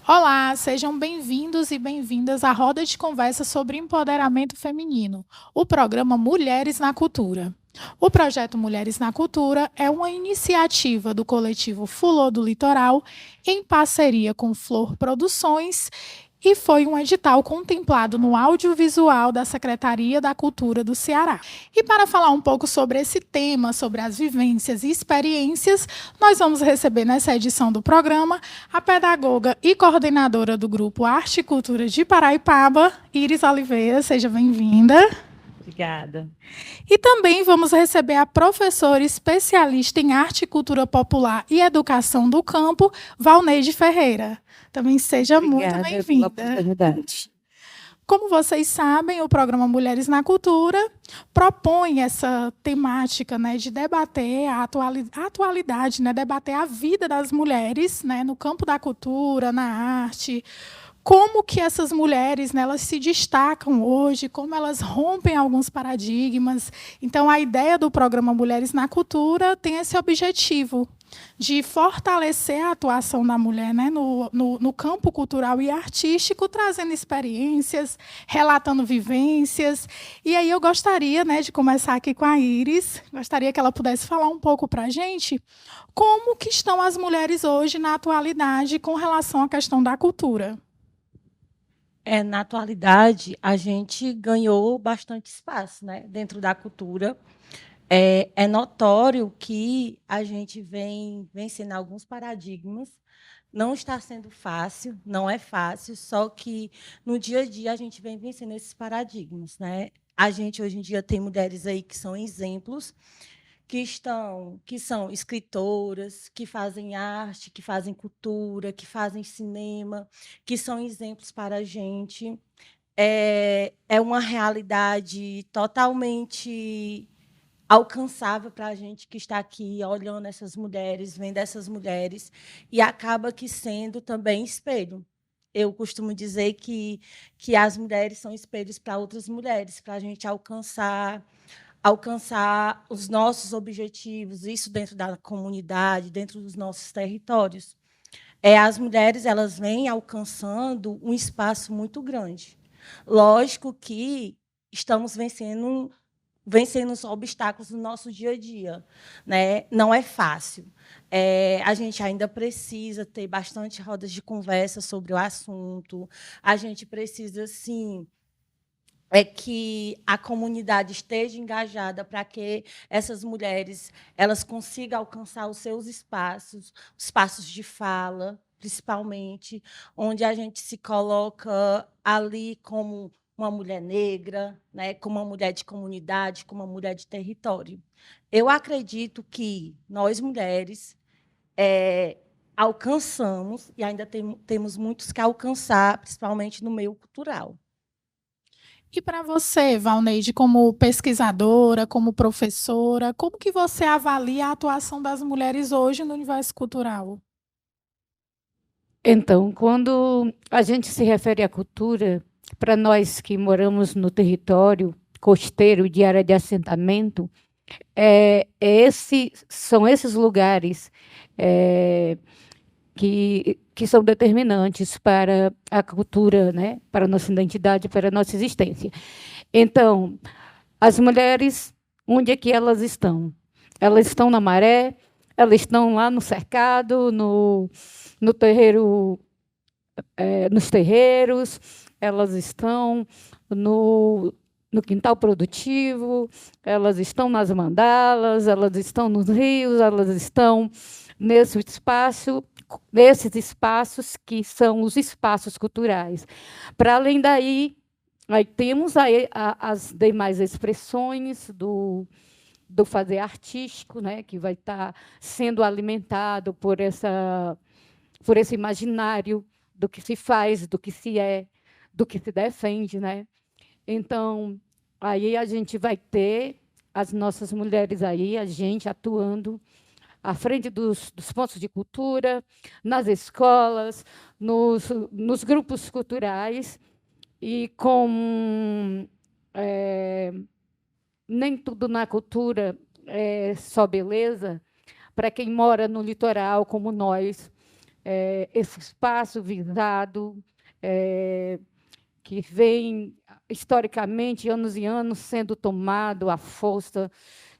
Olá, sejam bem-vindos e bem-vindas à roda de conversa sobre empoderamento feminino, o programa Mulheres na Cultura. O projeto Mulheres na Cultura é uma iniciativa do coletivo Fulô do Litoral, em parceria com Flor Produções, e foi um edital contemplado no audiovisual da Secretaria da Cultura do Ceará. E para falar um pouco sobre esse tema, sobre as vivências e experiências, nós vamos receber nessa edição do programa a pedagoga e coordenadora do grupo Arte e Cultura de Paraipaba, Iris Oliveira. Seja bem-vinda. Obrigada. E também vamos receber a professora especialista em arte e cultura popular e educação do campo, Valneide Ferreira. Também seja muito Obrigada pela bem-vinda. oportunidade. Como vocês sabem, o programa Mulheres na Cultura propõe essa temática, né, de debater a atualidade, né, debater a vida das mulheres, né, no campo da cultura, na arte, como que essas mulheres, né, elas se destacam hoje, como elas rompem alguns paradigmas. Então, a ideia do programa Mulheres na Cultura tem esse objetivo de fortalecer a atuação da mulher, né, no campo cultural e artístico, trazendo experiências, relatando vivências. E aí eu gostaria, né, de começar aqui com a Iris, gostaria que ela pudesse falar um pouco para a gente como que estão as mulheres hoje na atualidade com relação à questão da cultura. Na atualidade, a gente ganhou bastante espaço, né, dentro da cultura. É notório que a gente vem vencendo alguns paradigmas. Não está sendo fácil, não é fácil, só que no dia a dia a gente vem vencendo esses paradigmas, né? A gente hoje em dia tem mulheres aí que são exemplos, que são escritoras, que fazem arte, que fazem cultura, que fazem cinema, que são exemplos para a gente. É uma realidade totalmente alcançável para a gente que está aqui olhando essas mulheres, vendo essas mulheres, e acaba que sendo também espelho. Eu costumo dizer que as mulheres são espelhos para outras mulheres, para a gente alcançar os nossos objetivos, isso dentro da comunidade, dentro dos nossos territórios. As mulheres elas vêm alcançando um espaço muito grande. Lógico que estamos vencendo os obstáculos no nosso dia a dia, né? Não é fácil. A gente ainda precisa ter bastante rodas de conversa sobre o assunto. A gente precisa, sim, que a comunidade esteja engajada para que essas mulheres elas consigam alcançar os seus espaços de fala, principalmente, onde a gente se coloca ali como uma mulher negra, né, como uma mulher de comunidade, como uma mulher de território. Eu acredito que nós, mulheres, alcançamos, e ainda temos muitos que alcançar, principalmente no meio cultural. E para você, Valneide, como pesquisadora, como professora, como que você avalia a atuação das mulheres hoje no universo cultural? Então, quando a gente se refere à cultura, para nós que moramos no território costeiro de área de assentamento, são esses lugares é, que são determinantes para a cultura, né, para a nossa identidade, para a nossa existência. Então, as mulheres, onde é que elas estão? Elas estão na maré, elas estão lá no cercado, no terreiro, nos terreiros, elas estão no, no quintal produtivo, elas estão nas mandalas, elas estão nos rios, elas estão nesse espaço, nesses espaços que são os espaços culturais. Para além daí, aí temos aí as demais expressões do fazer artístico, né, que vai estar sendo alimentado por esse imaginário do que se faz, do que se é, do que se defende, né? Então, aí a gente vai ter as nossas mulheres aí, a gente atuando à frente dos pontos de cultura, nas escolas, nos grupos culturais, e com nem tudo na cultura é só beleza, para quem mora no litoral, como nós, esse espaço visado, que vem, historicamente, anos e anos, sendo tomado à força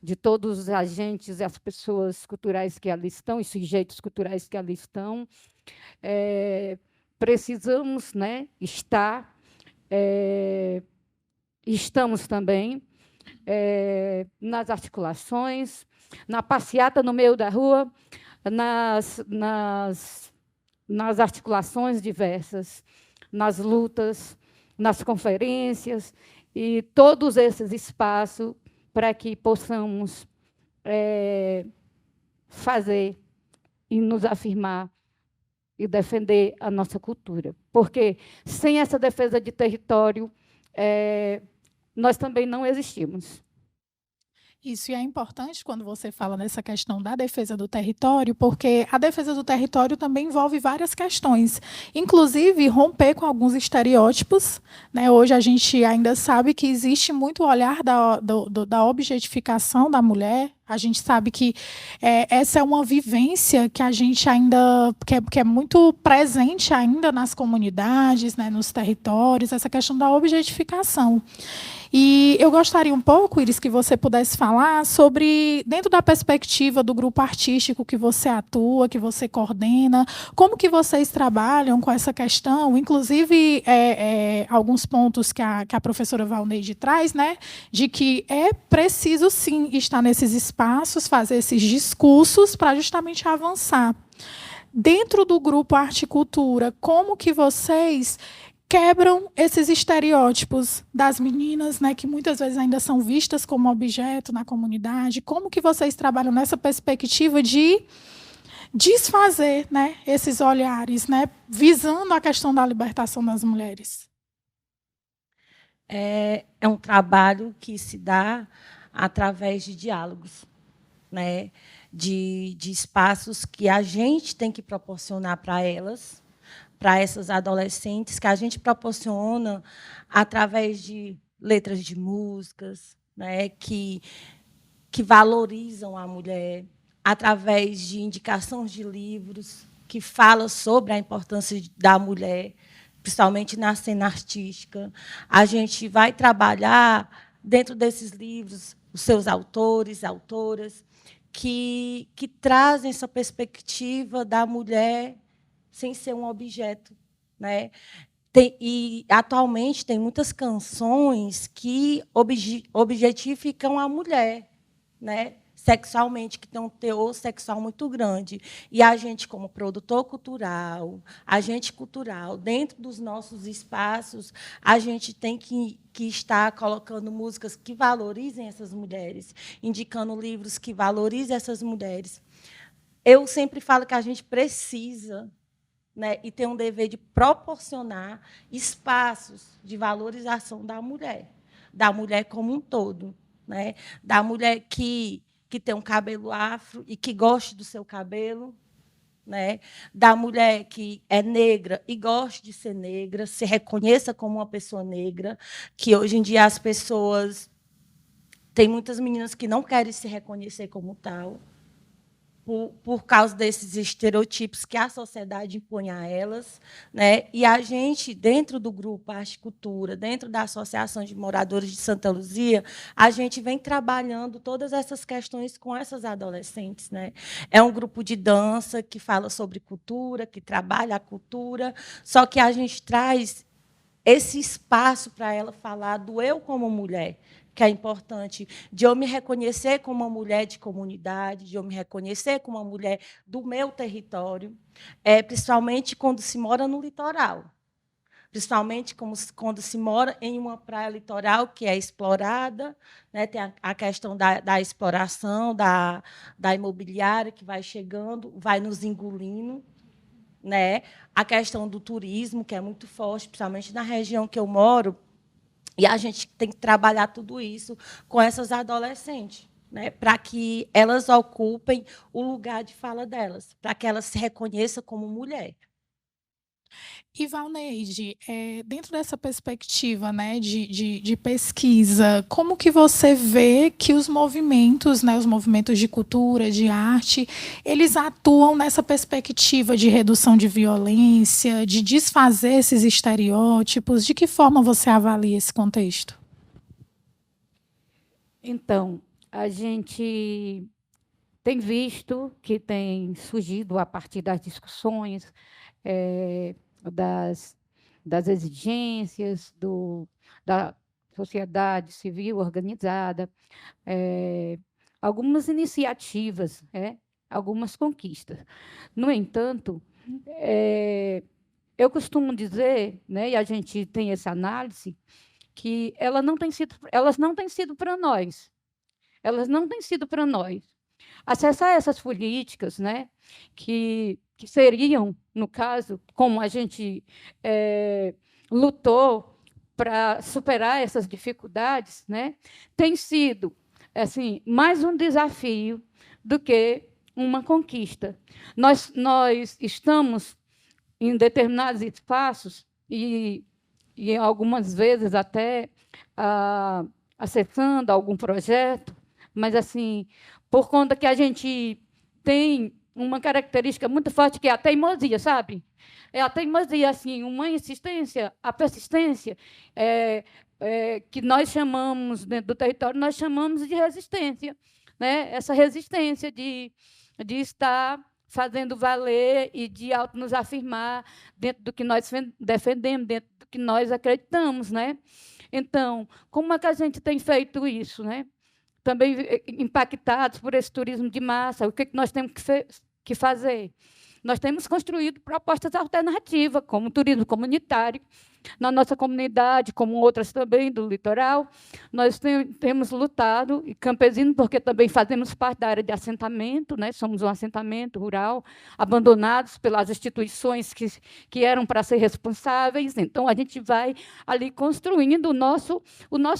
de todos os agentes e as pessoas culturais que ali estão, os sujeitos culturais que ali estão. Precisamos, né, estar, estamos também, nas articulações, na passeata no meio da rua, nas articulações diversas, nas lutas, nas conferências, e todos esses espaços para que possamos fazer e nos afirmar e defender a nossa cultura. Porque, sem essa defesa de território, nós também não existimos. Isso, e é importante quando você fala nessa questão da defesa do território, porque a defesa do território também envolve várias questões, inclusive romper com alguns estereótipos, né? Hoje a gente ainda sabe que existe muito olhar da objetificação da mulher. A gente sabe que essa é uma vivência que a gente ainda que é muito presente ainda nas comunidades, né, nos territórios, essa questão da objetificação. E eu gostaria um pouco, Iris, que você pudesse falar sobre, dentro da perspectiva do grupo artístico que você atua, que você coordena, como que vocês trabalham com essa questão, inclusive alguns pontos que a professora Valneide traz, né, de que é preciso, sim, estar nesses espaços, fazer esses discursos para justamente avançar. Dentro do grupo Arte e Cultura, como que vocês quebram esses estereótipos das meninas, né, que muitas vezes ainda são vistas como objeto na comunidade? Como que vocês trabalham nessa perspectiva de desfazer, né, esses olhares, né, visando a questão da libertação das mulheres? É um trabalho que se dá através de diálogos, né, de espaços que a gente tem que proporcionar para elas, para essas adolescentes, que a gente proporciona através de letras de músicas, né, que valorizam a mulher, através de indicações de livros que falam sobre a importância da mulher, principalmente na cena artística. A gente vai trabalhar, dentro desses livros, os seus autores, autoras, que trazem essa perspectiva da mulher sem ser um objeto, né? E, atualmente, tem muitas canções que objetificam a mulher, né, sexualmente, que tem um teor sexual muito grande. E a gente, como produtor cultural, agente cultural, dentro dos nossos espaços, a gente tem que estar colocando músicas que valorizem essas mulheres, indicando livros que valorizem essas mulheres. Eu sempre falo que a gente precisa, né, e tem um dever de proporcionar espaços de valorização da mulher como um todo, né, da mulher que tem um cabelo afro e que goste do seu cabelo, né, da mulher que é negra e goste de ser negra, se reconheça como uma pessoa negra, que hoje em dia as pessoas tem muitas meninas que não querem se reconhecer como tal, por causa desses estereotipos que a sociedade impõe a elas, né? E a gente, dentro do grupo Arte e Cultura, dentro da Associação de Moradores de Santa Luzia, a gente vem trabalhando todas essas questões com essas adolescentes, né? É um grupo de dança que fala sobre cultura, que trabalha a cultura, só que a gente traz esse espaço para ela falar do eu como mulher, que é importante, de eu me reconhecer como uma mulher de comunidade, de eu me reconhecer como uma mulher do meu território, principalmente quando se mora no litoral, principalmente quando se mora em uma praia litoral que é explorada, né, tem a questão da exploração, da imobiliária que vai chegando, vai nos engolindo, né, a questão do turismo, que é muito forte, principalmente na região que eu moro, e a gente tem que trabalhar tudo isso com essas adolescentes, né, para que elas ocupem o lugar de fala delas, para que elas se reconheçam como mulher. E, Valneide, dentro dessa perspectiva, né, de pesquisa, como que você vê que os movimentos, né, os movimentos de cultura, de arte, eles atuam nessa perspectiva de redução de violência, de desfazer esses estereótipos? De que forma você avalia esse contexto? Então, a gente tem visto que tem surgido, a partir das discussões, das, das exigências da sociedade civil organizada, algumas iniciativas, algumas conquistas. No entanto, eu costumo dizer, né, e a gente tem essa análise, que elas não têm sido para nós. Elas não têm sido para nós. Acessar essas políticas, né, que seriam, no caso, como a gente lutou para superar essas dificuldades, né, tem sido assim, mais um desafio do que uma conquista. Nós estamos em determinados espaços e algumas vezes até acessando algum projeto, mas assim, por conta que a gente tem uma característica muito forte que é a teimosia, sabe? É a teimosia, assim, uma insistência, a persistência, que nós chamamos, dentro do território, nós chamamos de resistência, né? Essa resistência de estar fazendo valer e de auto nos afirmar dentro do que nós defendemos, dentro do que nós acreditamos, né? Então, como é que a gente tem feito isso, né? Também impactados por esse turismo de massa, o que nós temos que fazer? Nós temos construído propostas alternativas, como o turismo comunitário, na nossa comunidade, como outras também do litoral. Nós temos lutado, e campesino, porque também fazemos parte da área de assentamento, né? Somos um assentamento rural, abandonados pelas instituições que eram para ser responsáveis. Então, a gente vai ali construindo o nosso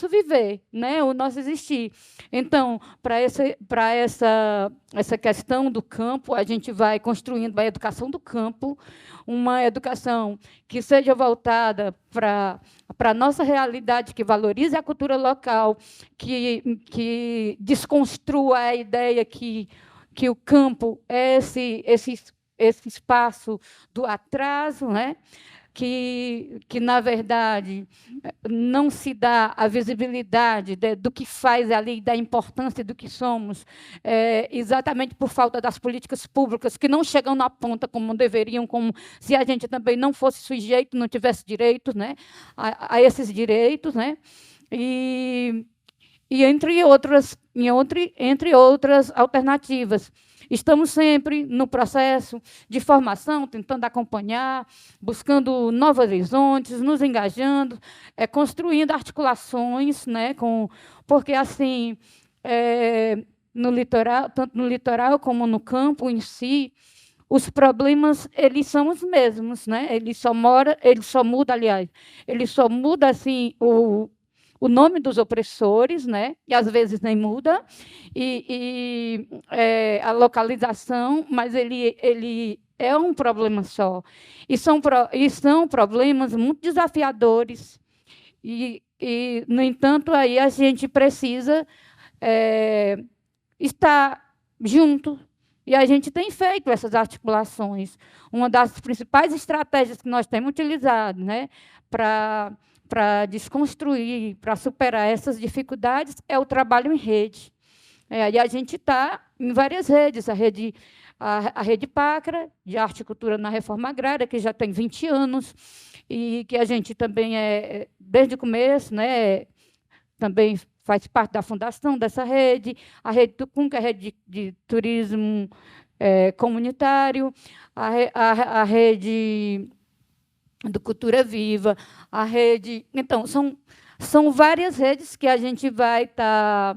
viver, né? O nosso existir. Então, para essa questão do campo, a gente vai construindo a educação do campo, uma educação que seja voltada para a nossa realidade, que valorize a cultura local, que desconstrua a ideia que o campo é esse espaço do atraso, né? Que, na verdade, não se dá a visibilidade do que faz ali, da importância do que somos, exatamente por falta das políticas públicas, que não chegam na ponta como deveriam, como se a gente também não fosse sujeito, não tivesse direitos, né, a esses direitos, né, e entre outras alternativas. Estamos sempre no processo de formação, tentando acompanhar, buscando novos horizontes, nos engajando, construindo articulações, né, porque, assim, no litoral, tanto no litoral como no campo em si, os problemas eles são os mesmos, né? Ele só muda, aliás, ele só muda assim o nome dos opressores, né? E às vezes nem muda, a localização, mas ele é um problema só. E são problemas muito desafiadores. No entanto, aí a gente precisa estar junto. E a gente tem feito essas articulações. Uma das principais estratégias que nós temos utilizado, né, para desconstruir, para superar essas dificuldades, é o trabalho em rede. E a gente está em várias redes, a rede PACRA, de Arte e Cultura na Reforma Agrária, que já tem 20 anos, e que a gente também, desde o começo, né, também faz parte da fundação dessa rede, a Rede Tucum, que é a rede de turismo comunitário, a rede do Cultura Viva, a rede... Então, são várias redes que a gente vai estar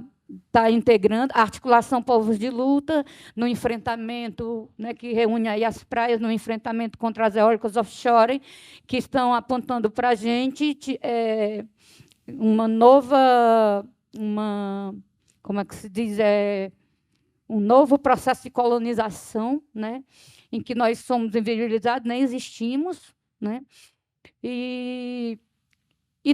integrando, a articulação Povos de Luta, no enfrentamento, né, que reúne aí as praias, no enfrentamento contra as eólicas offshore, que estão apontando para a gente uma nova... como é que se diz? Um novo processo de colonização, né, em que nós somos invisibilizados, nem existimos, né? E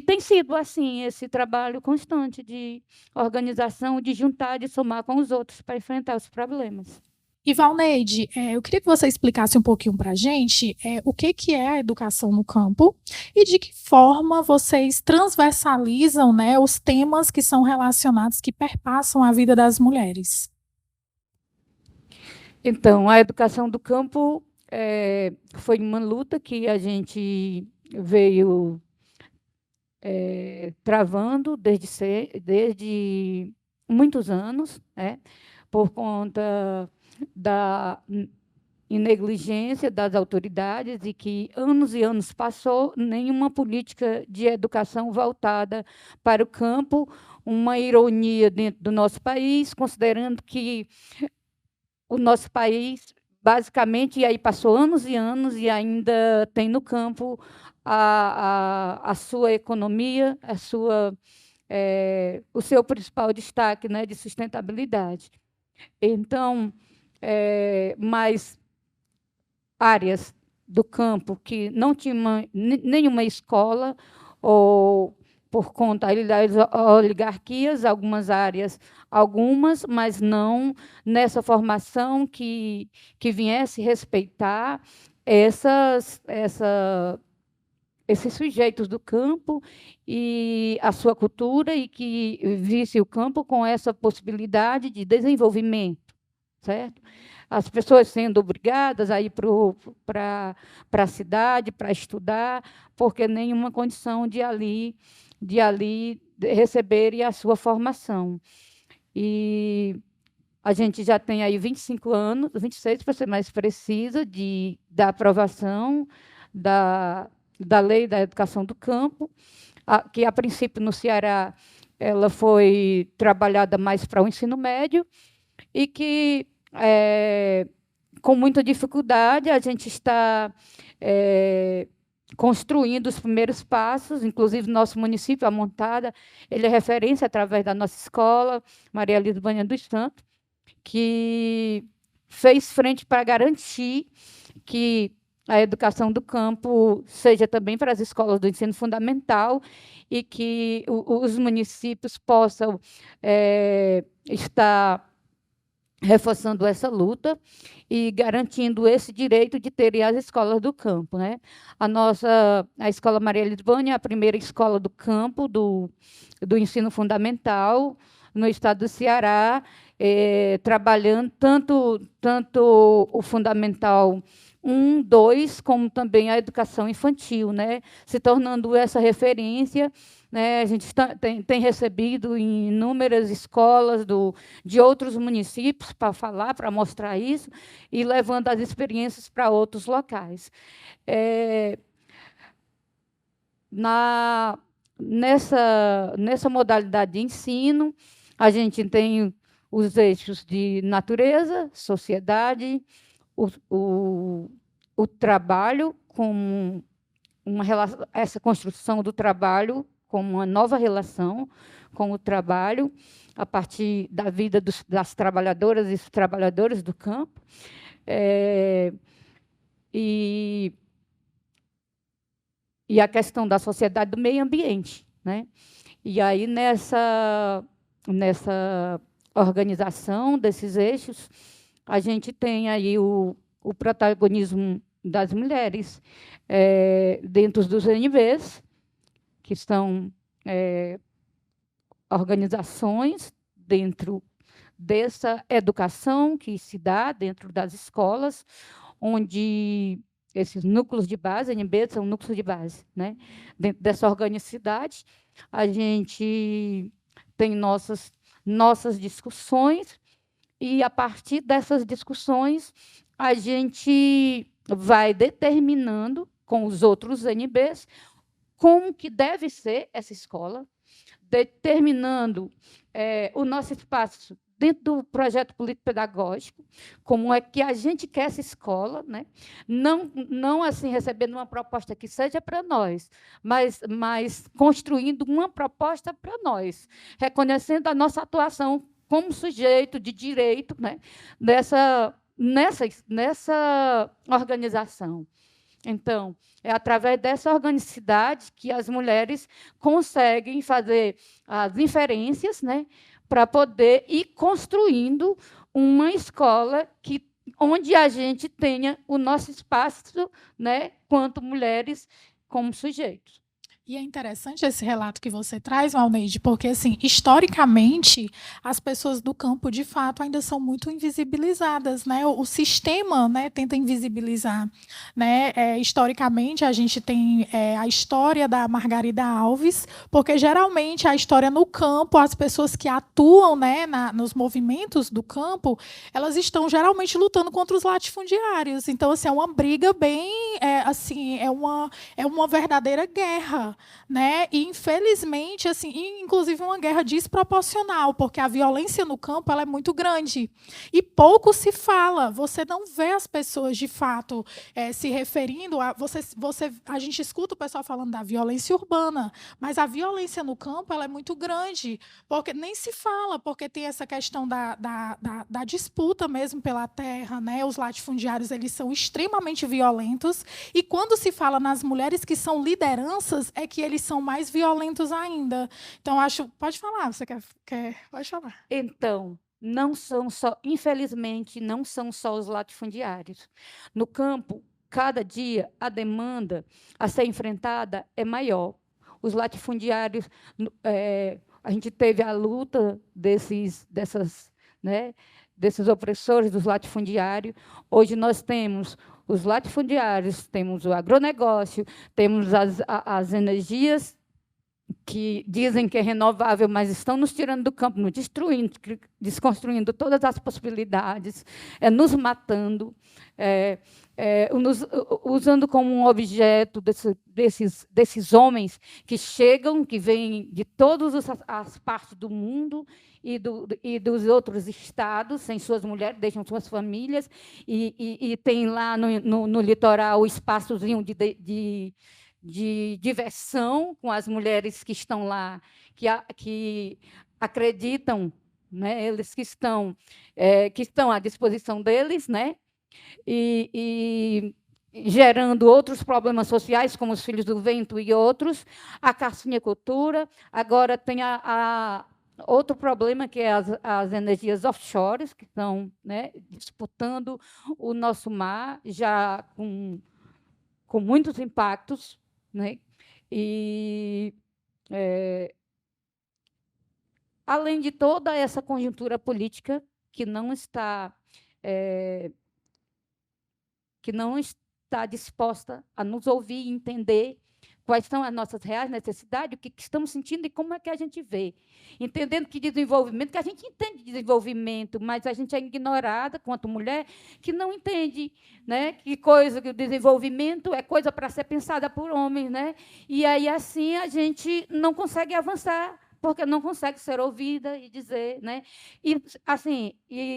tem sido assim esse trabalho constante de organização, de juntar, de somar com os outros para enfrentar os problemas. E, Valneide, eu queria que você explicasse um pouquinho para a gente o que é a educação no campo e de que forma vocês transversalizam, né, os temas que são relacionados, que perpassam a vida das mulheres. Então, a educação do campo foi uma luta que a gente veio travando desde muitos anos, né, por conta da negligência das autoridades e que anos e anos passou, nenhuma política de educação voltada para o campo, uma ironia dentro do nosso país, considerando que o nosso país, basicamente, e aí passou anos e anos e ainda tem no campo a sua economia, o seu principal destaque, né, de sustentabilidade. Então, mas áreas do campo que não tinha nenhuma escola, ou por conta das oligarquias, algumas áreas, mas não nessa formação que viesse respeitar esses sujeitos do campo e a sua cultura, e que visse o campo com essa possibilidade de desenvolvimento, certo? As pessoas sendo obrigadas a ir para a cidade para estudar, porque nenhuma condição de ali receberem a sua formação. E a gente já tem aí 25 anos, 26 para ser mais precisa, da aprovação da Lei da Educação do Campo, que, a princípio, no Ceará, ela foi trabalhada mais para o ensino médio, e que, com muita dificuldade, a gente está construindo os primeiros passos. Inclusive, nosso município, a Montada, ele é referência através da nossa escola, Maria Elisa Banha dos Santos, que fez frente para garantir que a educação do campo seja também para as escolas do ensino fundamental, e que os municípios possam estar reforçando essa luta e garantindo esse direito de terem as escolas do campo, né? A Escola Maria Lisbânia é a primeira escola do campo do ensino fundamental no estado do Ceará, trabalhando tanto o fundamental 1, 2, como também a educação infantil, né? Se tornando essa referência, né? A gente tem recebido em inúmeras escolas de outros municípios para falar, para mostrar isso, e levando as experiências para outros locais. Nessa modalidade de ensino, a gente tem os eixos de natureza, sociedade, o trabalho, com essa construção do trabalho como uma nova relação com o trabalho, a partir da vida das trabalhadoras e dos trabalhadores do campo, e a questão da sociedade, do meio ambiente, né? E aí, nessa organização desses eixos, a gente tem aí o protagonismo das mulheres dentro dos NBs, que são organizações dentro dessa educação que se dá dentro das escolas, onde esses núcleos de base, NBs são núcleos de base, né? Dentro dessa organicidade, a gente tem nossas discussões, e, a partir dessas discussões, a gente vai determinando com os outros NBs como que deve ser essa escola, determinando o nosso espaço dentro do projeto político-pedagógico, como é que a gente quer essa escola, né? Não assim, recebendo uma proposta que seja para nós, mas construindo uma proposta para nós, reconhecendo a nossa atuação como sujeito de direito, né? nessa organização. Então, é através dessa organicidade que as mulheres conseguem fazer as inferências, né, para poder ir construindo uma escola onde a gente tenha o nosso espaço, né, quanto mulheres, como sujeitos. E é interessante esse relato que você traz, Valneide, porque, assim, historicamente, as pessoas do campo, de fato, ainda são muito invisibilizadas, né? O sistema, né, tenta invisibilizar, né? Historicamente, a gente tem a história da Margarida Alves, porque, geralmente, a história no campo, as pessoas que atuam, né, nos movimentos do campo, elas estão, geralmente, lutando contra os latifundiários. Então, assim, é uma briga bem, assim, é uma verdadeira guerra, né? E, infelizmente, assim, inclusive uma guerra desproporcional, porque a violência no campo ela é muito grande e pouco se fala. Você não vê as pessoas de fato se referindo a a gente escuta o pessoal falando da violência urbana, mas a violência no campo ela é muito grande, porque nem se fala, porque tem essa questão da disputa mesmo pela terra, né? Os latifundiários eles são extremamente violentos e quando se fala nas mulheres que são lideranças é que eles são mais violentos ainda. Então, acho... Pode falar, você quer... Pode falar. Então, não são só, infelizmente, não são só os latifundiários. No campo, cada dia, a demanda a ser enfrentada é maior. Os latifundiários, a gente teve a luta desses opressores dos latifundiários. Hoje nós temos os latifundiários, temos o agronegócio, temos as energias que dizem que é renovável, mas estão nos tirando do campo, nos destruindo, desconstruindo todas as possibilidades, nos matando, usando como um objeto desses homens que chegam, que vêm de todas as partes do mundo e dos outros estados, sem suas mulheres, deixam suas famílias, e tem lá no litoral o espaçozinho de diversão com as mulheres que estão lá, que acreditam, né, eles que estão à disposição deles, né, e gerando outros problemas sociais, como os filhos do vento e outros, a carcinicultura. Agora tem outro problema, que é as energias offshores, que estão, né, disputando o nosso mar, já com muitos impactos, né? E, além de toda essa conjuntura política que não está disposta a nos ouvir e entender quais são as nossas reais necessidades, o que estamos sentindo e como é que a gente vê. Entendendo que desenvolvimento, que a gente entende desenvolvimento, mas a gente é ignorada, quanto mulher, que não entende, né, que o desenvolvimento é coisa para ser pensada por homens, né? E aí, assim, a gente não consegue avançar, porque não consegue ser ouvida e dizer, né? E, assim,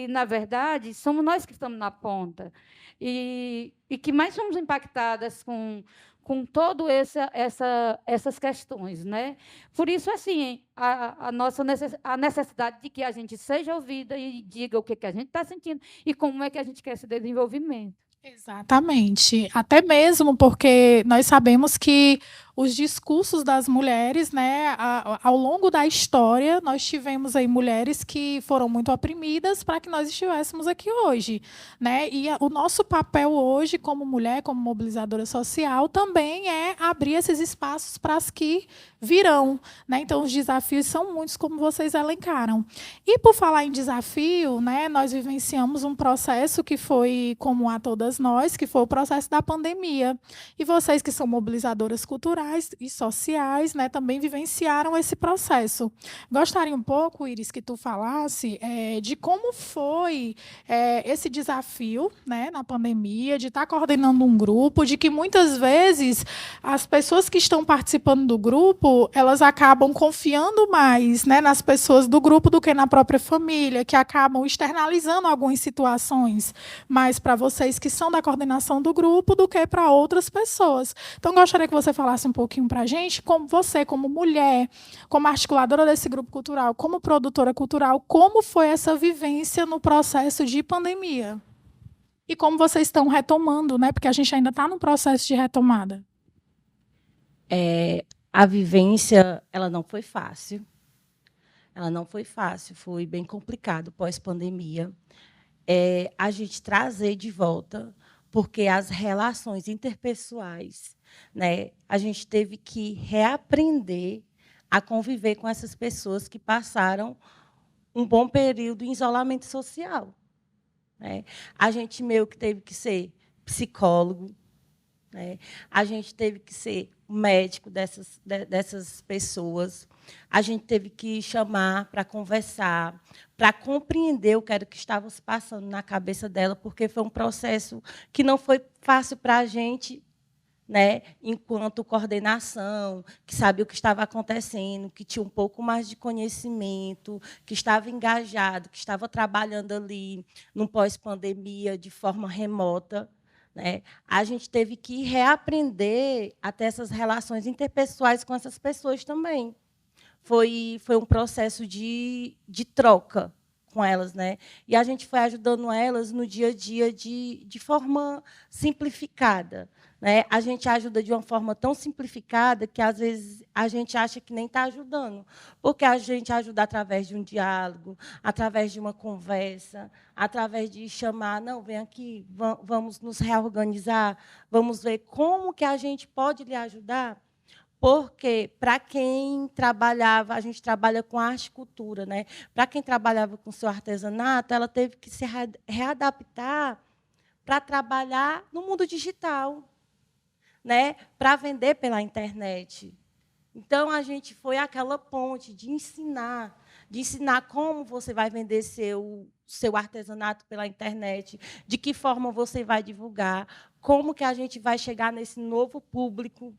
na verdade, somos nós que estamos na ponta. E que mais somos impactadas com todas essas questões, né? Por isso, assim, a necessidade de que a gente seja ouvida e diga o que a gente está sentindo e como é que a gente quer esse desenvolvimento. Exatamente. Até mesmo porque nós sabemos que os discursos das mulheres, né, ao longo da história, nós tivemos aí mulheres que foram muito oprimidas para que nós estivéssemos aqui hoje, né? E o nosso papel hoje, como mulher, como mobilizadora social, também é abrir esses espaços para as que virão, né? Então, os desafios são muitos, como vocês elencaram. E, por falar em desafio, né, nós vivenciamos um processo que foi comum a todas nós, que foi o processo da pandemia. E vocês que são mobilizadoras culturais e sociais, né, também vivenciaram esse processo. Gostaria um pouco, Iris, que tu falasse de como foi esse desafio, né, na pandemia, de estar coordenando um grupo, de que muitas vezes as pessoas que estão participando do grupo, elas acabam confiando mais, né, nas pessoas do grupo do que na própria família, que acabam externalizando algumas situações mais para vocês que são da coordenação do grupo do que para outras pessoas. Então, gostaria que você falasse um pouquinho para a gente, como você, como mulher, como articuladora desse grupo cultural, como produtora cultural, como foi essa vivência no processo de pandemia? E como vocês estão retomando, né? Porque a gente ainda está no processo de retomada. A vivência, ela não foi fácil. Ela não foi fácil, foi bem complicado pós-pandemia. A gente trazer de volta, porque as relações interpessoais, né, a gente teve que reaprender a conviver com essas pessoas que passaram um bom período em isolamento social, né? A gente meio que teve que ser psicólogo, né? A gente teve que ser médico dessas pessoas. A gente teve que chamar para conversar, para compreender o que era que estava se passando na cabeça dela, porque foi um processo que não foi fácil para a gente, né, enquanto coordenação, que sabia o que estava acontecendo, que tinha um pouco mais de conhecimento, que estava engajado, que estava trabalhando ali no pós-pandemia de forma remota, né? A gente teve que reaprender a ter essas relações interpessoais com essas pessoas também. Foi um processo de troca com elas, né? E a gente foi ajudando elas no dia a dia de forma simplificada, né? A gente ajuda de uma forma tão simplificada que, às vezes, a gente acha que nem está ajudando, porque a gente ajuda através de um diálogo, através de uma conversa, através de chamar, não, vem aqui, vamos nos reorganizar, vamos ver como que a gente pode lhe ajudar. Porque, para quem trabalhava, a gente trabalha com arte e cultura, né? Para quem trabalhava com seu artesanato, ela teve que se readaptar para trabalhar no mundo digital, né? Para vender pela internet. Então, a gente foi aquela ponte de ensinar como você vai vender seu artesanato pela internet, de que forma você vai divulgar, como que a gente vai chegar nesse novo público,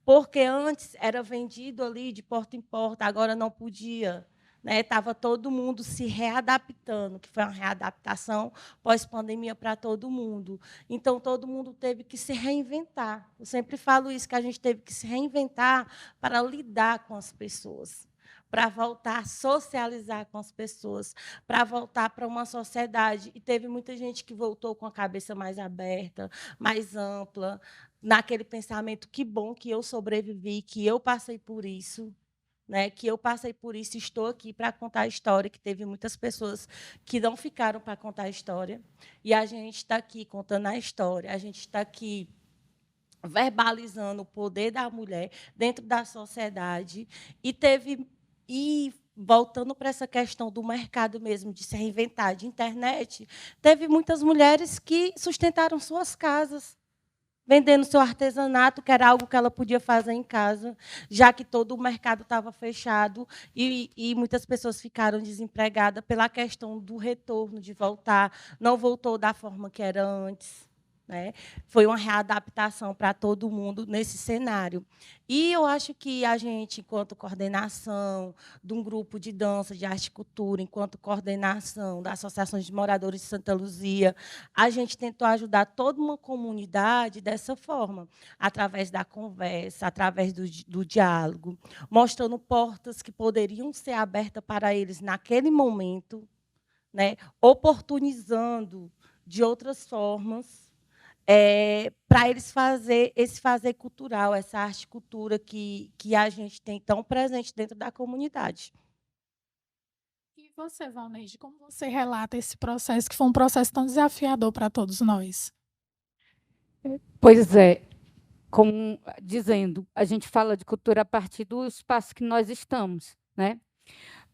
porque antes era vendido ali de porta em porta, agora não podia, né? Estava todo mundo se readaptando, que foi uma readaptação pós-pandemia para todo mundo. Então, todo mundo teve que se reinventar. Eu sempre falo isso, que a gente teve que se reinventar para lidar com as pessoas, para voltar a socializar com as pessoas, para voltar para uma sociedade. E teve muita gente que voltou com a cabeça mais aberta, mais ampla, naquele pensamento, que bom que eu sobrevivi, que eu passei por isso, né? Que eu passei por isso e estou aqui para contar a história, que teve muitas pessoas que não ficaram para contar a história, e a gente está aqui contando a história, a gente está aqui verbalizando o poder da mulher dentro da sociedade, e voltando para essa questão do mercado mesmo, de se reinventar, de internet, teve muitas mulheres que sustentaram suas casas, vendendo seu artesanato, que era algo que ela podia fazer em casa, já que todo o mercado estava fechado e muitas pessoas ficaram desempregadas pela questão do retorno, de voltar, não voltou da forma que era antes, né? Foi uma readaptação para todo mundo nesse cenário. E eu acho que a gente, enquanto coordenação de um grupo de dança, de arte e cultura, enquanto coordenação da Associação de Moradores de Santa Luzia, a gente tentou ajudar toda uma comunidade dessa forma, através da conversa, através do diálogo, mostrando portas que poderiam ser abertas para eles naquele momento, né? Oportunizando de outras formas, para eles fazer esse fazer cultural, essa arte e cultura que a gente tem tão presente dentro da comunidade. E você, Valneide, como você relata esse processo, que foi um processo tão desafiador para todos nós? Pois é, como dizendo, a gente fala de cultura a partir do espaço que nós estamos, né?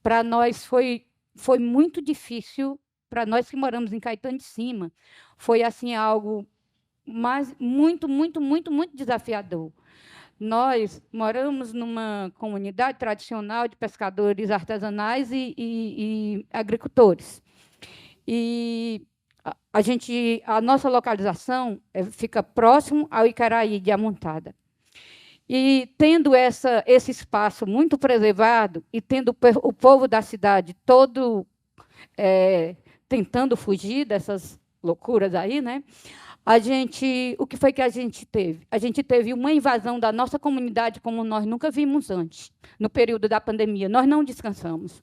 Para nós foi muito difícil, para nós que moramos em Caetano de Cima, foi assim algo muito, muito, muito, muito desafiador. Nós moramos numa comunidade tradicional de pescadores artesanais e agricultores. E a nossa localização fica próximo ao Icaraí de Amontada. E tendo esse espaço muito preservado e tendo o povo da cidade todo tentando fugir dessas loucuras aí, né? O que foi que a gente teve? A gente teve uma invasão da nossa comunidade como nós nunca vimos antes, no período da pandemia. Nós não descansamos.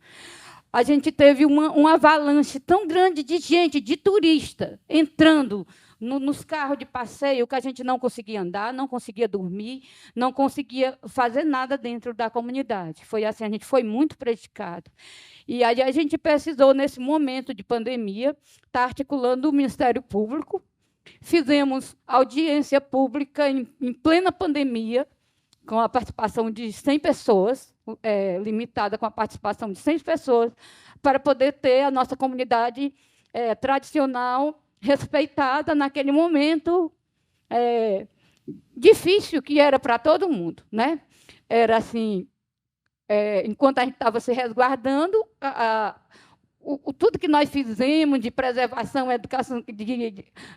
a gente teve uma avalanche tão grande de gente, de turista, entrando nos carros de passeio, que a gente não conseguia andar, não conseguia dormir, não conseguia fazer nada dentro da comunidade. Foi assim, a gente foi muito prejudicado. E aí a gente precisou, nesse momento de pandemia, estar articulando o Ministério Público. Fizemos audiência pública em plena pandemia, com a participação de 100 pessoas, limitada com a participação de 100 pessoas, para poder ter a nossa comunidade tradicional respeitada naquele momento difícil que era para todo mundo, né? Era assim, enquanto a gente estava se resguardando, tudo que nós fizemos de preservação, educação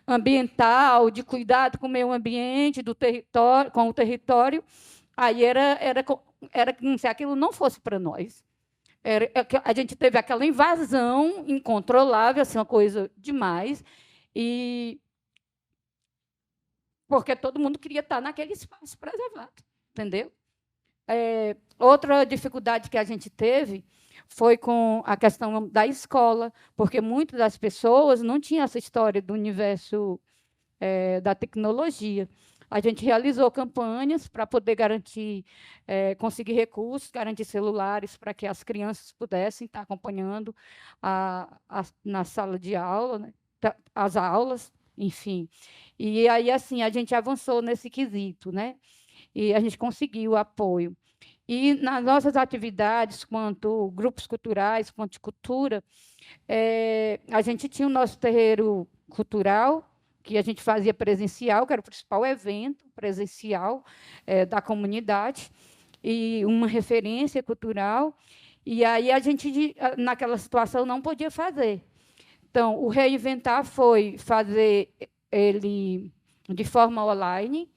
ambiental, de cuidado com o meio ambiente, do território, com o território, aí era como se aquilo não fosse para nós. A gente teve aquela invasão incontrolável, assim, uma coisa demais, e porque todo mundo queria estar naquele espaço preservado, entendeu? Outra dificuldade que a gente teve foi com a questão da escola, porque muitas das pessoas não tinham essa história do universo da tecnologia. A gente realizou campanhas para poder garantir, conseguir recursos, garantir celulares para que as crianças pudessem estar acompanhando na sala de aula, né, as aulas, enfim. E aí, assim, a gente avançou nesse quesito, né? E a gente conseguiu o apoio. E nas nossas atividades, quanto grupos culturais, quanto cultura, a gente tinha o nosso terreiro cultural, que a gente fazia presencial, que era o principal evento presencial da comunidade, e uma referência cultural. E aí a gente, naquela situação, não podia fazer. Então, o reinventar foi fazer ele de forma online.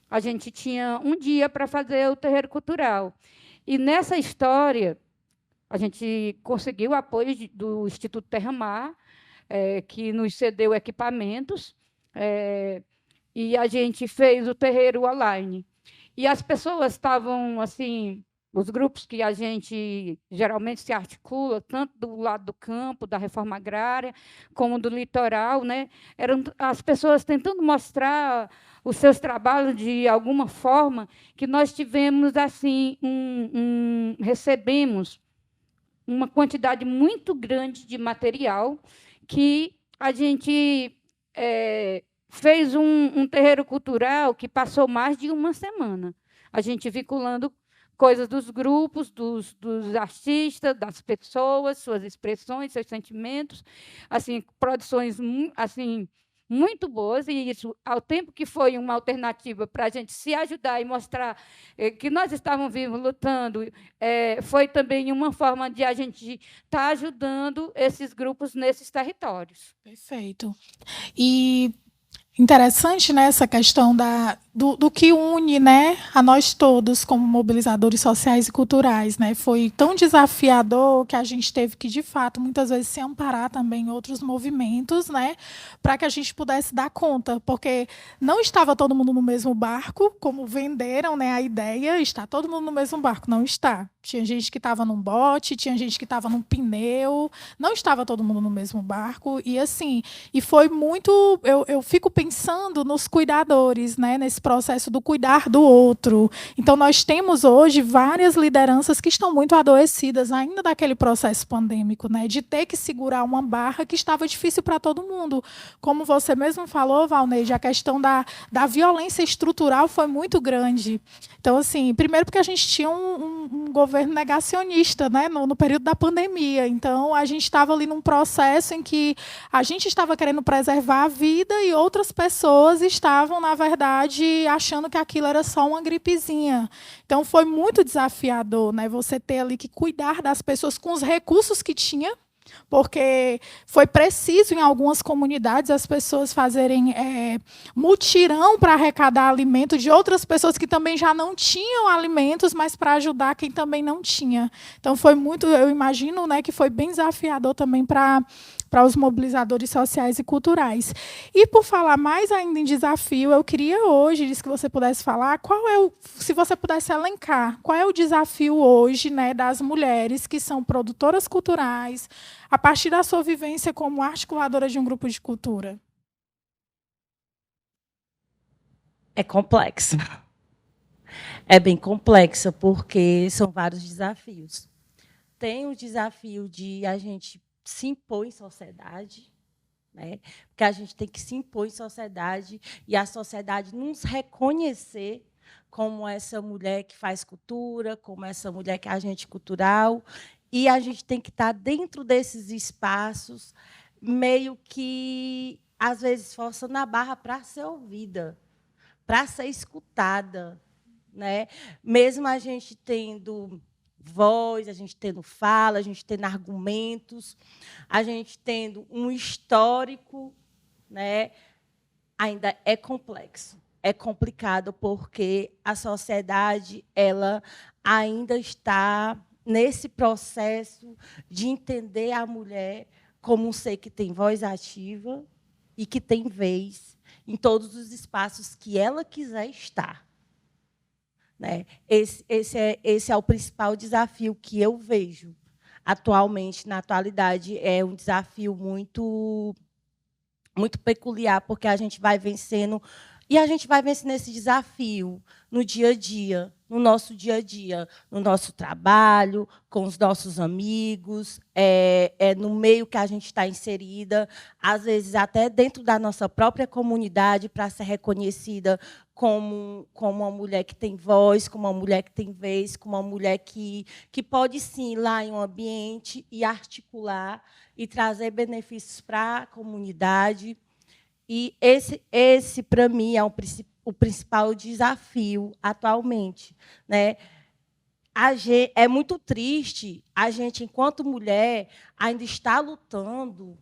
A gente tinha um dia para fazer o terreiro cultural. E, nessa história, a gente conseguiu o apoio do Instituto Terra Mar, que nos cedeu equipamentos, e a gente fez o terreiro online. E as pessoas estavam, assim, os grupos que a gente geralmente se articula, tanto do lado do campo, da reforma agrária, como do litoral, né? Eram as pessoas tentando mostrar os seus trabalhos de alguma forma, que nós tivemos, assim, recebemos uma quantidade muito grande de material que a gente fez um terreiro cultural que passou mais de uma semana. A gente vinculando coisas dos grupos, dos artistas, das pessoas, suas expressões, seus sentimentos, assim, produções assim, muito boas, e isso, ao tempo que foi uma alternativa para a gente se ajudar e mostrar que nós estávamos vivos, lutando, foi também uma forma de a gente estar ajudando esses grupos nesses territórios. Perfeito. E interessante, né, essa questão do que une, né, a nós todos como mobilizadores sociais e culturais, né? Foi tão desafiador que a gente teve que, de fato, muitas vezes se amparar também em outros movimentos, né, para que a gente pudesse dar conta, porque não estava todo mundo no mesmo barco, como venderam, né, a ideia, está todo mundo no mesmo barco, não está. Tinha gente que estava num bote, tinha gente que estava num pneu, não estava todo mundo no mesmo barco, e assim, e foi muito, eu fico pensando nos cuidadores, né, nesse processo do cuidar do outro. Então, nós temos hoje várias lideranças que estão muito adoecidas ainda daquele processo pandêmico, né, de ter que segurar uma barra que estava difícil para todo mundo. Como você mesmo falou, Valneide, a questão da violência estrutural foi muito grande. Então, assim, primeiro porque a gente tinha um governo negacionista, né, no período da pandemia. Então, a gente estava ali num processo em que a gente estava querendo preservar a vida e outras pessoas estavam, na verdade, achando que aquilo era só uma gripezinha. Então, foi muito desafiador, né, você ter ali que cuidar das pessoas com os recursos que tinha, porque foi preciso, em algumas comunidades, as pessoas fazerem mutirão para arrecadar alimento de outras pessoas que também já não tinham alimentos, mas para ajudar quem também não tinha. Então, foi muito, eu imagino, né, que foi bem desafiador também para para os mobilizadores sociais e culturais. E, por falar mais ainda em desafio, eu queria hoje, que você pudesse falar, se você pudesse elencar, qual é o desafio hoje, né, das mulheres que são produtoras culturais, a partir da sua vivência como articuladora de um grupo de cultura? É complexo. É bem complexa, porque são vários desafios. Tem o desafio de a gente se impor em sociedade, né? Porque a gente tem que se impor em sociedade e a sociedade nos reconhecer como essa mulher que faz cultura, como essa mulher que é agente cultural, e a gente tem que estar dentro desses espaços, meio que, às vezes, forçando a barra para ser ouvida, para ser escutada, né? Mesmo a gente tendo voz, a gente tendo fala, a gente tendo argumentos, a gente tendo um histórico, né? Ainda é complexo, é complicado, porque a sociedade ela ainda está nesse processo de entender a mulher como um ser que tem voz ativa e que tem vez em todos os espaços que ela quiser estar. Né? Esse é o principal desafio que eu vejo atualmente, na atualidade. É um desafio muito peculiar, porque a gente vai vencendo, e a gente vai vencendo esse desafio no dia a dia, no nosso dia a dia, no nosso trabalho, com os nossos amigos, no meio que a gente está inserida, às vezes até dentro da nossa própria comunidade, para ser reconhecida como uma mulher que tem voz, como uma mulher que tem vez, como uma mulher que pode, sim, ir lá em um ambiente e articular e trazer benefícios para a comunidade. E esse para mim, é o principal desafio atualmente. Né? É muito triste a gente, enquanto mulher, ainda está lutando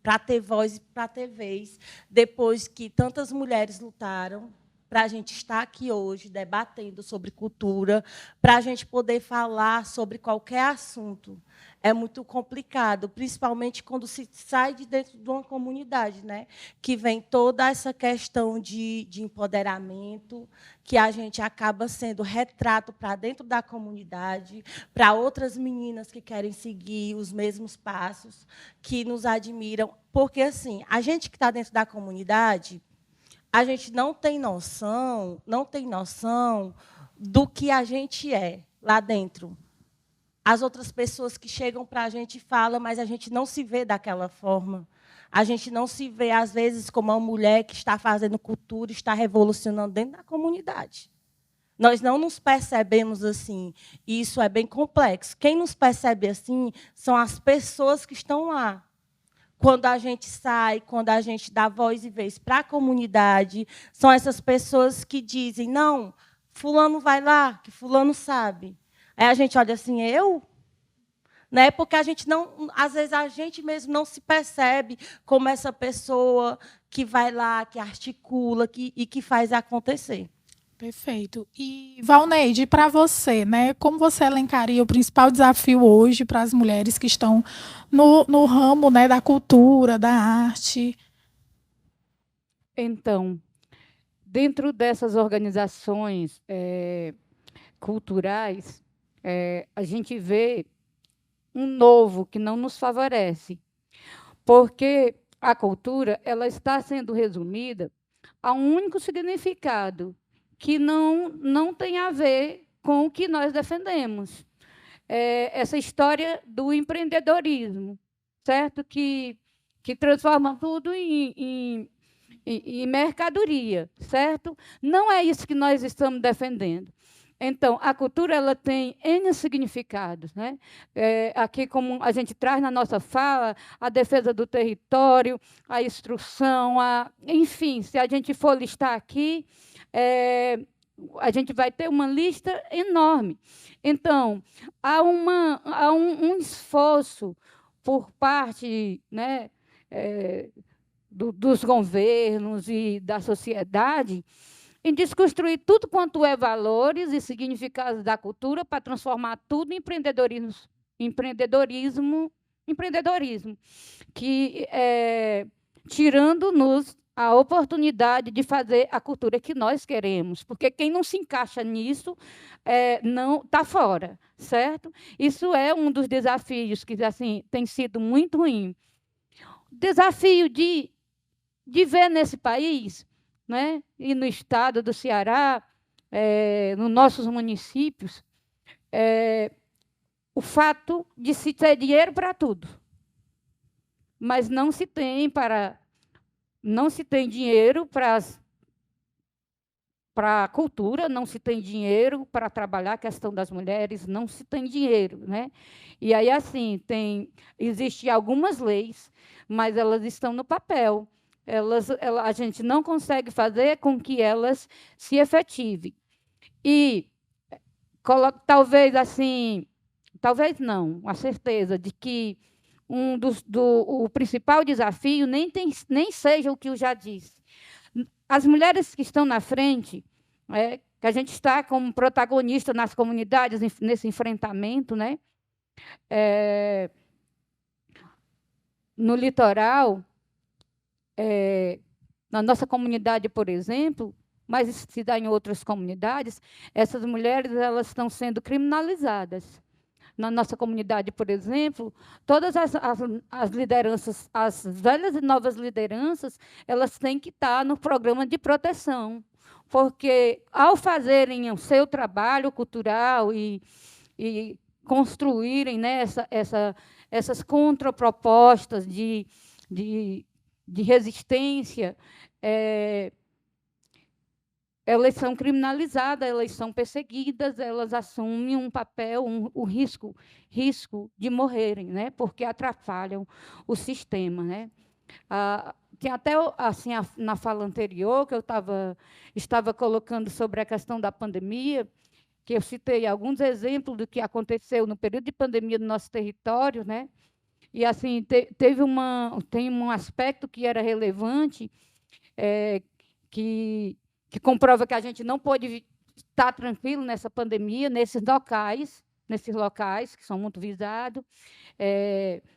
para ter voz e para ter vez, depois que tantas mulheres lutaram para a gente estar aqui hoje debatendo sobre cultura, para a gente poder falar sobre qualquer assunto. É muito complicado, principalmente quando se sai de dentro de uma comunidade, né? Que vem toda essa questão de empoderamento, que a gente acaba sendo retrato para dentro da comunidade, para outras meninas que querem seguir os mesmos passos, que nos admiram. Porque, assim, a gente que está dentro da comunidade, a gente não tem noção do que a gente é lá dentro. As outras pessoas que chegam para a gente falam, mas a gente não se vê daquela forma. A gente não se vê, às vezes, como uma mulher que está fazendo cultura, está revolucionando dentro da comunidade. Nós não nos percebemos assim, e isso é bem complexo. Quem nos percebe assim são as pessoas que estão lá. Quando a gente sai, quando a gente dá voz e vez para a comunidade, são essas pessoas que dizem, não, fulano vai lá, que fulano sabe. Aí a gente olha assim, eu? Né? Porque a gente não, às vezes a gente mesmo não se percebe como essa pessoa que vai lá, que articula e que faz acontecer. Perfeito. E, Valneide, para você, né, como você elencaria o principal desafio hoje para as mulheres que estão no ramo, né, da cultura, da arte? Então, dentro dessas organizações culturais, a gente vê um novo que não nos favorece, porque a cultura ela está sendo resumida a um único significado, que não tem a ver com o que nós defendemos. Essa história do empreendedorismo, certo? Que transforma tudo em mercadoria, certo? Não é isso que nós estamos defendendo. Então, a cultura ela tem N significados. Né? Aqui, como a gente traz na nossa fala, a defesa do território, a instrução, enfim, se a gente for listar aqui, a gente vai ter uma lista enorme. Então, há um esforço por parte, né, dos governos e da sociedade em desconstruir tudo quanto é valores e significados da cultura para transformar tudo em empreendedorismo empreendedorismo, que tirando-nos a oportunidade de fazer a cultura que nós queremos, porque quem não se encaixa nisso não está fora, certo? Isso é um dos desafios que assim tem sido muito ruim. Desafio de ver nesse país, né, e no estado do Ceará, nos nossos municípios, o fato de se ter dinheiro para tudo, mas não se tem dinheiro para a cultura, não se tem dinheiro para trabalhar a questão das mulheres, não se tem dinheiro, né? E aí assim existem algumas leis, mas elas estão no papel. A gente não consegue fazer com que elas se efetivem. E talvez assim, talvez não, a certeza de que o principal desafio nem seja o que eu já disse. As mulheres que estão na frente, que a gente está como protagonista nas comunidades, nesse enfrentamento, né? No litoral, na nossa comunidade, por exemplo, mas se dá em outras comunidades, essas mulheres elas estão sendo criminalizadas. Na nossa comunidade, por exemplo, todas as lideranças, as velhas e novas lideranças, elas têm que estar no programa de proteção, porque, ao fazerem o seu trabalho cultural e construírem, né, essas contrapropostas de resistência, elas são criminalizadas, elas são perseguidas, elas assumem um papel, o risco de morrerem, né, porque atrapalham o sistema, né. Tem até assim na fala anterior que eu estava colocando sobre a questão da pandemia, que eu citei alguns exemplos do que aconteceu no período de pandemia no nosso território, né. E assim tem um aspecto que era relevante, que comprova que a gente não pode estar tranquilo nessa pandemia, nesses locais que são muito visados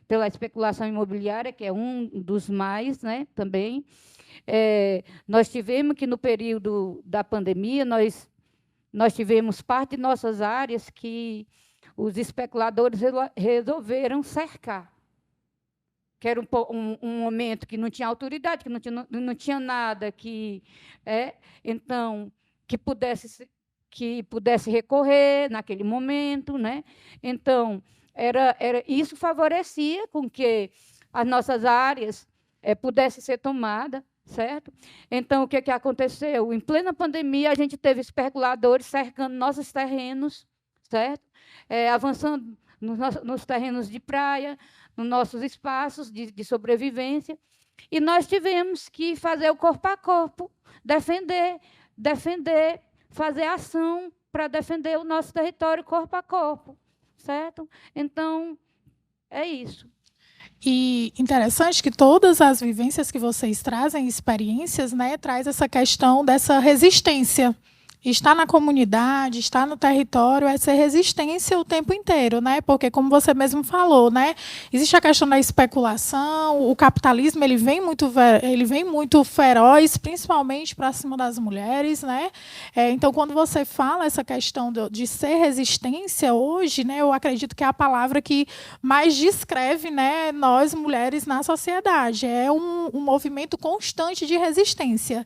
pela especulação imobiliária, que é um dos mais, né, também. Nós tivemos que, no período da pandemia, nós tivemos parte de nossas áreas que os especuladores resolveram cercar, que era um momento que não tinha autoridade, que não tinha nada então, que pudesse recorrer naquele momento, né? Então, isso favorecia com que as nossas áreas pudessem ser tomadas, certo? Então, o que aconteceu? Em plena pandemia, a gente teve especuladores cercando nossos terrenos, certo? Avançando nos terrenos de praia, nos nossos espaços de sobrevivência, e nós tivemos que fazer o corpo a corpo, defender, fazer ação para defender o nosso território corpo a corpo, certo? Então, é isso. E interessante que todas as vivências que vocês trazem, experiências, né, traz essa questão dessa resistência. Estar na comunidade, estar no território, é ser resistência o tempo inteiro, né? Porque, como você mesmo falou, né, existe a questão da especulação, o capitalismo ele vem muito feroz, principalmente para cima das mulheres, né? Então, quando você fala essa questão de ser resistência hoje, né, eu acredito que é a palavra que mais descreve, né, nós mulheres na sociedade. É um movimento constante de resistência.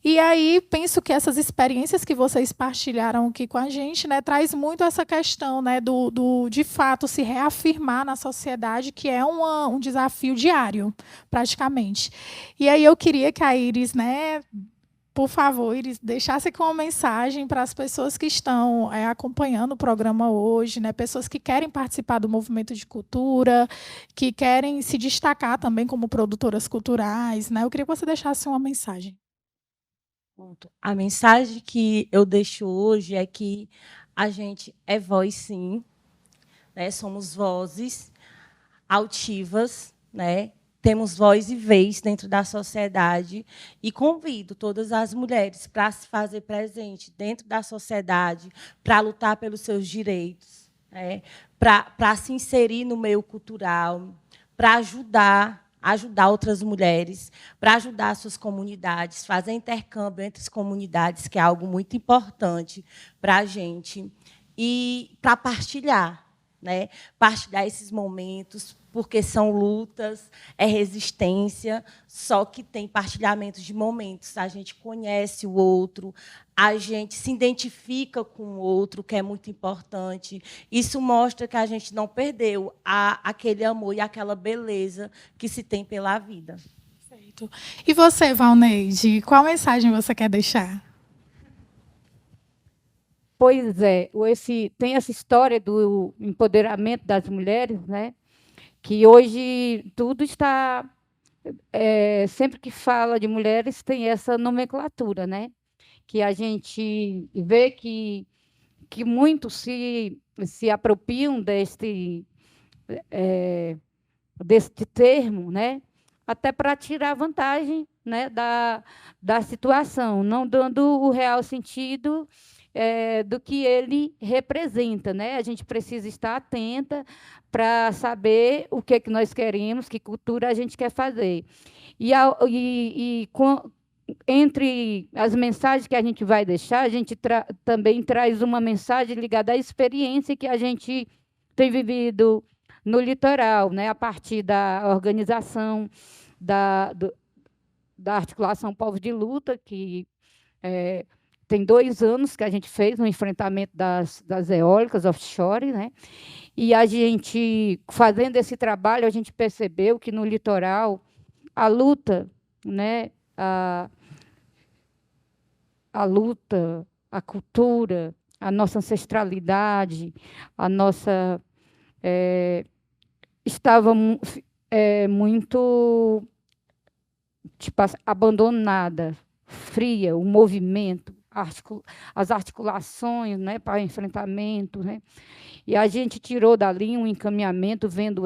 E aí, penso que essas experiências que vocês partilharam aqui com a gente, né, traz muito essa questão, né, de fato, se reafirmar na sociedade, que é um desafio diário, praticamente. E aí eu queria que a Iris, né, por favor, Iris, deixasse aqui uma mensagem para as pessoas que estão acompanhando o programa hoje, né, pessoas que querem participar do movimento de cultura, que querem se destacar também como produtoras culturais, né. Eu queria que você deixasse uma mensagem. A mensagem que eu deixo hoje é que a gente é voz, sim, né? Somos vozes altivas, né? Temos voz e vez dentro da sociedade, e convido todas as mulheres para se fazer presente dentro da sociedade, para lutar pelos seus direitos, né? para se inserir no meio cultural, para ajudar outras mulheres, para ajudar suas comunidades, fazer intercâmbio entre as comunidades, que é algo muito importante para a gente, e para partilhar, né? Partilhar esses momentos, porque são lutas, é resistência, só que tem partilhamento de momentos. A gente conhece o outro, a gente se identifica com o outro, que é muito importante. Isso mostra que a gente não perdeu aquele amor e aquela beleza que se tem pela vida. Perfeito. E você, Valneide, qual mensagem você quer deixar? Pois é, tem essa história do empoderamento das mulheres, né? Que hoje tudo está... sempre que fala de mulheres, tem essa nomenclatura, né? Que a gente vê que muitos se apropriam deste termo, né? Até para tirar vantagem, né, da situação, não dando o real sentido do que ele representa, né? A gente precisa estar atenta para saber o que é que nós queremos, que cultura a gente quer fazer. Entre as mensagens que a gente vai deixar, a gente também traz uma mensagem ligada à experiência que a gente tem vivido no litoral, né? A partir da organização da Articulação Povos de Luta, que tem 2 anos que a gente fez no enfrentamento das eólicas offshore, né? E a gente, fazendo esse trabalho, a gente percebeu que no litoral a luta, né? A luta, a cultura, a nossa ancestralidade, a nossa estava muito abandonada, fria, o movimento, as articulações, né, para enfrentamento, né? E a gente tirou dali um encaminhamento, vendo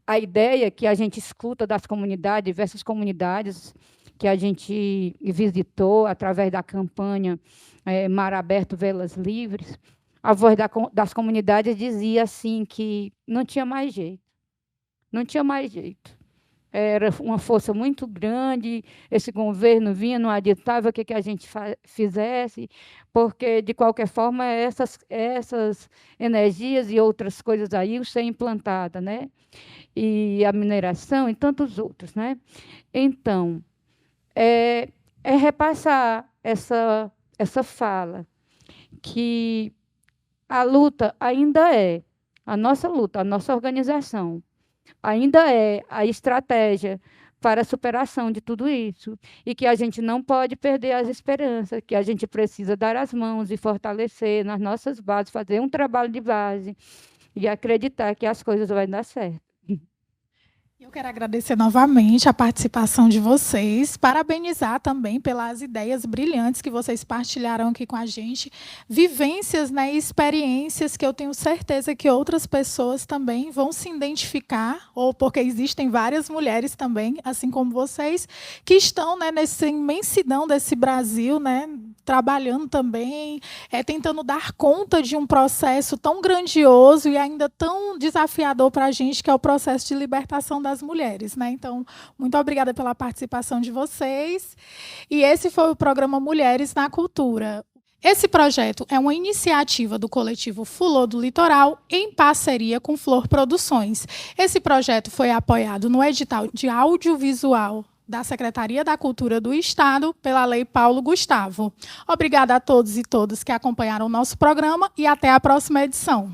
a ideia que a gente escuta das comunidades, diversas comunidades que a gente visitou através da campanha Mar Aberto, Velas Livres. A voz das comunidades dizia assim que não tinha mais jeito, não tinha mais jeito. Era uma força muito grande, esse governo vinha, não adiantava o que a gente fizesse, porque, de qualquer forma, essas energias e outras coisas aí iam ser implantadas, né? E a mineração e tantos outros, né? Então, é repassar essa fala, que a luta ainda a nossa luta, a nossa organização, ainda é a estratégia para a superação de tudo isso, e que a gente não pode perder as esperanças, que a gente precisa dar as mãos e fortalecer nas nossas bases, fazer um trabalho de base e acreditar que as coisas vão dar certo. Eu quero agradecer novamente a participação de vocês, parabenizar também pelas ideias brilhantes que vocês partilharam aqui com a gente, vivências, né, e experiências que eu tenho certeza que outras pessoas também vão se identificar, ou porque existem várias mulheres também, assim como vocês, que estão, né, nessa imensidão desse Brasil, né, trabalhando também, tentando dar conta de um processo tão grandioso e ainda tão desafiador para a gente, que é o processo de libertação das mulheres, né? Então, muito obrigada pela participação de vocês. E esse foi o programa Mulheres na Cultura. Esse projeto é uma iniciativa do coletivo Fulô do Litoral, em parceria com Flor Produções. Esse projeto foi apoiado no edital de audiovisual da Secretaria da Cultura do Estado, pela Lei Paulo Gustavo. Obrigada a todos e todas que acompanharam o nosso programa e até a próxima edição.